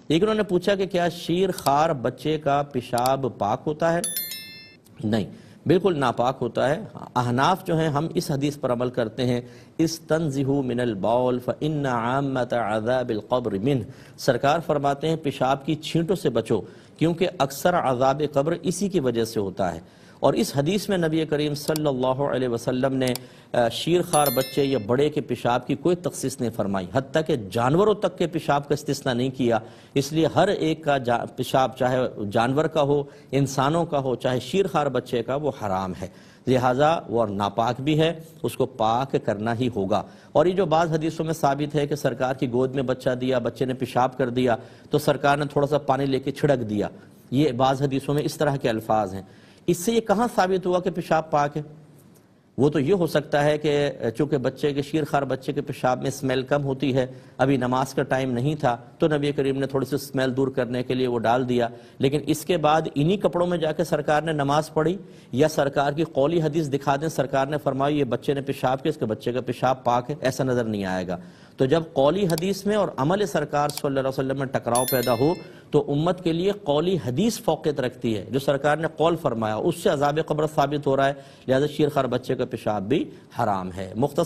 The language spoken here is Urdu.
لیکن انہوں نے پوچھا کہ کیا شیر خوار بچے کا پیشاب پاک ہوتا ہے؟ نہیں، بالکل ناپاک ہوتا ہے۔ احناف جو ہیں ہم اس حدیث پر عمل کرتے ہیں، استنزہوا من البول فإن عامۃ عذاب القبر منہ۔ سرکار فرماتے ہیں پیشاب کی چھینٹوں سے بچو کیونکہ اکثر عذاب قبر اسی کی وجہ سے ہوتا ہے۔ اور اس حدیث میں نبی کریم صلی اللہ علیہ وسلم نے شیرخوار بچے یا بڑے کے پیشاب کی کوئی تخصیص نہیں فرمائی، حتیٰ کہ جانوروں تک کے پیشاب کا استثناء نہیں کیا۔ اس لیے ہر ایک کا پیشاب چاہے جانور کا ہو، انسانوں کا ہو، چاہے شیرخوار بچے کا، وہ حرام ہے، لہٰذا وہ ناپاک بھی ہے، اس کو پاک کرنا ہی ہوگا۔ اور یہ جو بعض حدیثوں میں ثابت ہے کہ سرکار کی گود میں بچہ دیا، بچے نے پیشاب کر دیا تو سرکار نے تھوڑا سا پانی لے کے چھڑک دیا، یہ بعض حدیثوں میں اس طرح کے الفاظ ہیں۔ اس سے یہ کہاں ثابت ہوا کہ پیشاب پاک ہے؟ وہ تو یہ ہو سکتا ہے کہ چونکہ بچے کے شیرخوار بچے کے پیشاب میں اسمیل کم ہوتی ہے، ابھی نماز کا ٹائم نہیں تھا تو نبی کریم نے تھوڑی سی اسمیل دور کرنے کے لیے وہ ڈال دیا، لیکن اس کے بعد انہی کپڑوں میں جا کے سرکار نے نماز پڑھی، یا سرکار کی قولی حدیث دکھا دیں سرکار نے فرمائی یہ بچے نے پیشاب کیا، اس کے بچے کا پیشاب پاک ہے، ایسا نظر نہیں آئے گا۔ تو جب قولی حدیث میں اور عمل سرکار صلی اللہ علیہ وسلم میں ٹکراؤ پیدا ہو تو امت کے لیے قولی حدیث فوقیت رکھتی ہے، جو سرکار نے قول فرمایا اس سے عذاب قبر ثابت ہو رہا ہے، لہذا شیرخوار بچے کا پیشاب بھی حرام ہے۔